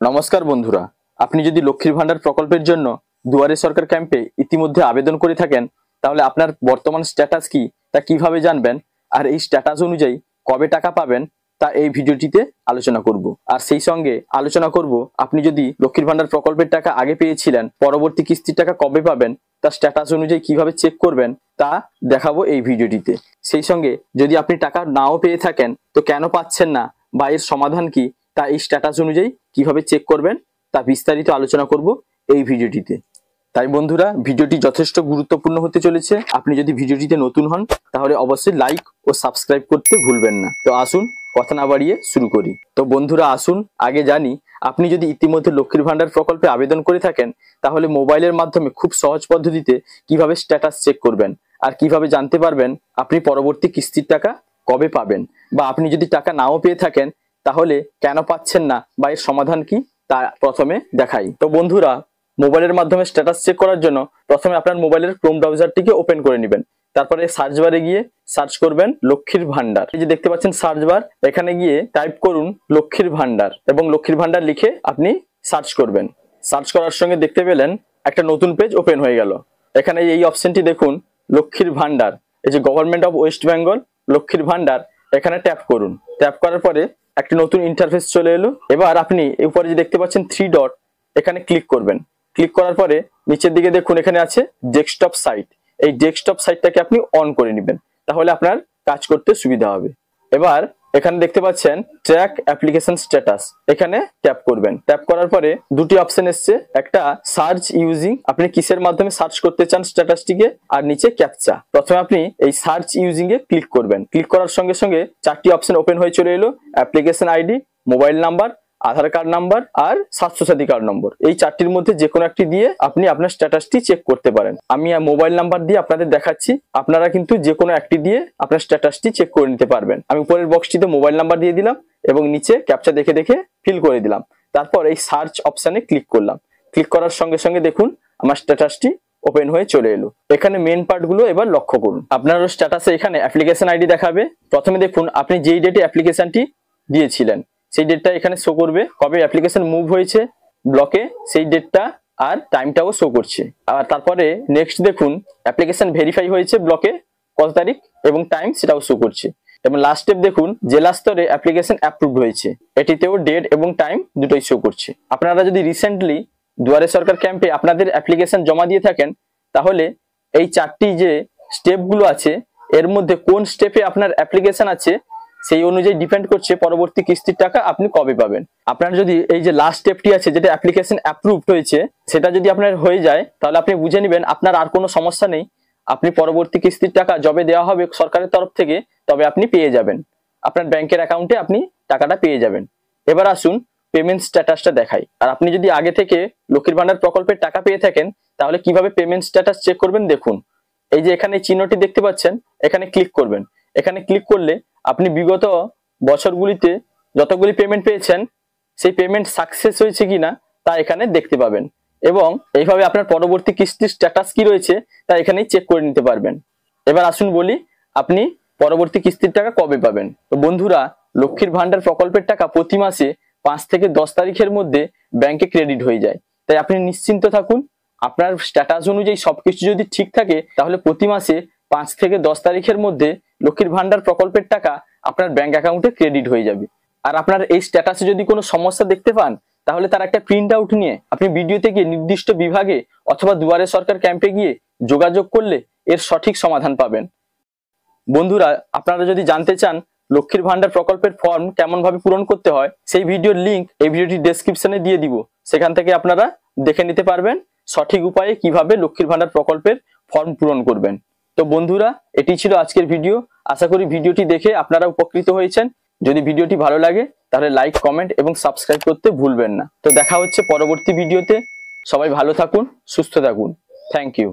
নমস্কার বন্ধুরা, আপনি যদি লক্ষ্মীর ভান্ডার প্রকল্পের জন্য দুয়ারে সরকার ক্যাম্পে ইতিমধ্যে আবেদন করে থাকেন, তাহলে আপনার বর্তমান স্ট্যাটাস কি তা কিভাবে জানবেন, আর এই স্ট্যাটাস অনুযায়ী কবে টাকা পাবেন তা এই ভিডিওটিতে আলোচনা করব। আর সেই সঙ্গে আলোচনা করব আপনি যদি লক্ষ্মীর ভান্ডার প্রকল্পের টাকা আগে পেয়েছিলেন, পরবর্তী কিস্তির টাকা কবে পাবেন তা স্ট্যাটাস অনুযায়ী কিভাবে চেক করবেন তা দেখাবো এই ভিডিওটিতে। সেই সঙ্গে যদি আপনি টাকা নাও পেয়ে থাকেন তো কেন পাচ্ছেন না বা এর সমাধান কি তা এই স্ট্যাটাস অনুযায়ী কিভাবে চেক করবেন তা বিস্তারিত আলোচনা করব এই ভিডিওটিতে। তাই বন্ধুরা, ভিডিওটি যথেষ্ট গুরুত্বপূর্ণ হতে চলেছে। আপনি যদি ভিডিওটিতে নতুন হন তাহলে অবশ্যই লাইক ও সাবস্ক্রাইব করতে ভুলবেন না। তো আসুন কথা না বাড়িয়ে শুরু করি। তো বন্ধুরা আসুন আগে জানি, আপনি যদি ইতিমধ্যে লক্ষ্মীর ভান্ডার প্রকল্পে আবেদন করে থাকেন তাহলে মোবাইলের মাধ্যমে খুব সহজ পদ্ধতিতে কিভাবে স্ট্যাটাস চেক করবেন আর কিভাবে জানতে পারবেন আপনি পরবর্তী কিস্তির টাকা কবে পাবেন, বা আপনি যদি টাকা নাও পেয়ে থাকেন তাহলে কেন পাচ্ছেন না বা এর সমাধান কি তা প্রথমে দেখাই। তো বন্ধুরা, মোবাইলের মাধ্যমে স্ট্যাটাস চেক করার জন্য প্রথমে আপনার মোবাইলের ক্রোম ব্রাউজারটিকে ওপেন করে নেবেন। তারপরে সার্চ বারে গিয়ে সার্চ করবেন লক্ষ্মীর ভান্ডার। এই যে দেখতে পাচ্ছেন সার্চ বার, এখানে গিয়ে টাইপ করুন লক্ষ্মীর ভান্ডার এবং লক্ষ্মীর ভান্ডার লিখে আপনি সার্চ করবেন। সার্চ করার সঙ্গে দেখতে পেলেন একটা নতুন পেজ ওপেন হয়ে গেল। এখানে এই অপশনটি দেখুন লক্ষ্মীর ভান্ডার, এই যে গভর্নমেন্ট অফ ওয়েস্ট বেঙ্গল লক্ষ্মীর ভান্ডার, এখানে ট্যাপ করুন। ট্যাপ করার পরে একটা নতুন ইন্টারফেস চলে এলো। এবার আপনি উপরে যে দেখতে পাচ্ছেন 3 ডট, এখানে ক্লিক করবেন। ক্লিক করার পরে নিচের দিকে দেখুন এখানে আছে ডেস্কটপ সাইট। এই ডেস্কটপ সাইটটাকে আপনি অন করে নেবেন, তাহলে আপনার কাজ করতে সুবিধা হবে। এবার এখানে দেখতে পাচ্ছেন ট্র্যাক অ্যাপ্লিকেশন স্ট্যাটাস, এখানে ট্যাপ করবেন। ট্যাপ করার পরে দুটি অপশন এসছে, একটা সার্চ ইউজিং, আপনি কিসের মাধ্যমে সার্চ করতে চান স্ট্যাটাসটিকে, আর নিচে ক্যাপচা। প্রথমে আপনি এই সার্চ ইউজিং এ ক্লিক করবেন। ক্লিক করার সঙ্গে সঙ্গে 4টি অপশন ওপেন হয়ে চলে এলো, অ্যাপ্লিকেশন আইডি, মোবাইল নাম্বার, আধার কার্ড নাম্বার আর স্বাস্থ্যসাথী কার্ড নম্বর। এই 4টির মধ্যে যে কোনো একটি দিয়ে আপনি আপনার স্ট্যাটাসটি চেক করতে পারেন। আমি মোবাইল নাম্বার দিয়ে আপনাদের দেখাচ্ছি, আপনারা কিন্তু যে কোনো একটি দিয়ে আপনার স্ট্যাটাসটি চেক করে নিতে পারবেন। আমি উপরের বক্সটিতে মোবাইল নাম্বার দিয়ে দিলাম এবং নিচে ক্যাপচা দেখে দেখে ফিল করে দিলাম। তারপর এই সার্চ অপশানে ক্লিক করলাম। ক্লিক করার সঙ্গে সঙ্গে দেখুন আমার স্ট্যাটাসটি ওপেন হয়ে চলে এলো। এখানে মেন পার্টগুলো এবার লক্ষ্য করুন। আপনার স্ট্যাটাসে এখানে অ্যাপ্লিকেশন আইডি দেখাবে। প্রথমে দেখুন আপনি যেই ডেটে অ্যাপ্লিকেশনটি দিয়েছিলেন সেই ডেটটা এখানে শো করবে, কবে অ্যাপ্লিকেশন মুভ হয়েছে ব্লকে সেই ডেটটা আর টাইমটাও শো করছে। আর তারপরে নেক্সট দেখুন অ্যাপ্লিকেশন ভেরিফাই হয়েছে ব্লকে কত তারিখ এবং টাইম সেটাও শো করছে। এবং লাস্ট স্টেপ দেখুন জেলা স্তরে অ্যাপ্লিকেশন অ্যাপ্রুভড হয়েছে, এটিতেও ডেট এবং টাইম দুটোই শো করছে। আপনারা যদি রিসেন্টলি দুয়ারে সরকার ক্যাম্পে আপনাদের অ্যাপ্লিকেশন জমা দিয়ে থাকেন তাহলে এই 4টি যে স্টেপগুলো আছে এর মধ্যে কোন স্টেপে আপনার অ্যাপ্লিকেশন আছে সেই অনুযায়ী ডিপেন্ড করছে পরবর্তী কিস্তির টাকা আপনি কবে পাবেন। আপনার যদি এই যে লাস্ট স্টেপটি আছে যেটা অ্যাপ্লিকেশন অ্যাপ্রুভড হয়েছে সেটা যদি আপনার হয়ে যায় তাহলে আপনি বুঝে নেবেন আপনার আর কোনো সমস্যা নেই, আপনি পরবর্তী কিস্তির টাকা যবে দেওয়া হবে সরকারের তরফ থেকে তবে আপনি পেয়ে যাবেন, আপনার ব্যাংকের অ্যাকাউন্টে আপনি টাকাটা পেয়ে যাবেন। এবার আসুন পেমেন্ট স্ট্যাটাসটা দেখাই। আর আপনি যদি আগে থেকে লক্ষ্মীর ভান্ডার প্রকল্পের টাকা পেয়ে থাকেন তাহলে কিভাবে পেমেন্ট স্ট্যাটাস চেক করবেন দেখুন। এই যে এখানে চিহ্নটি দেখতে পাচ্ছেন, এখানে ক্লিক করবেন। এখানে ক্লিক করলে আপনি বিগত বছরগুলিতে যতগুলি পেমেন্ট পেয়েছেন সেই পেমেন্ট সাকসেস হয়েছে কিনা তা এখানে দেখতে পাবেন, এবং এইভাবে আপনার পরবর্তী কিস্তির স্ট্যাটাস কি রয়েছে তা এখানেই চেক করে নিতে পারবেন। এবার আসুন বলি আপনি পরবর্তী কিস্তির টাকা কবে পাবেন। তো বন্ধুরা, লক্ষ্মীর ভান্ডার প্রকল্পের টাকা প্রতি মাসে 5 থেকে 10 তারিখের মধ্যে ব্যাংকে ক্রেডিট হয়ে যায়। তাই আপনি নিশ্চিন্ত থাকুন, আপনার স্ট্যাটাস অনুযায়ী সবকিছু যদি ঠিক থাকে তাহলে প্রতি মাসে 5 থেকে 10 তারিখের মধ্যে লক্ষ্মীর ভান্ডার প্রকল্পের টাকা আপনার ব্যাংক অ্যাকাউন্টে ক্রেডিট হয়ে যাবে। আর আপনার এই স্ট্যাটাসে যদি কোনো সমস্যা দেখতে পান তাহলে তার একটা প্রিন্ট আউট নিয়ে আপনি ভিডিওতে গিয়ে নির্দিষ্ট বিভাগে অথবা দুয়ারে সরকার ক্যাম্পে গিয়ে যোগাযোগ করলে এর সঠিক সমাধান পাবেন। বন্ধুরা, আপনারা যদি জানতে চান লক্ষ্মীর ভান্ডার প্রকল্পের ফর্ম কেমন ভাবে পূরণ করতে হয় সেই ভিডিওর লিংক এই ভিডিওটির ডেসক্রিপশনে দিয়ে দিব, সেখান থেকে আপনারা দেখে নিতে পারবেন সঠিক উপায়ে কিভাবে লক্ষ্মীর ভান্ডার প্রকল্পের ফর্ম পূরণ করবেন। তো বন্ধুরা, এটি ছিল আজকের ভিডিও। আশা করি ভিডিওটি দেখে আপনারা উপকৃত হয়েছেন। যদি ভিডিওটি ভালো লাগে তাহলে লাইক, কমেন্ট এবং সাবস্ক্রাইব করতে ভুলবেন না। তো দেখা হচ্ছে পরবর্তী ভিডিওতে। সবাই ভালো থাকুন, সুস্থ থাকুন। Thank you.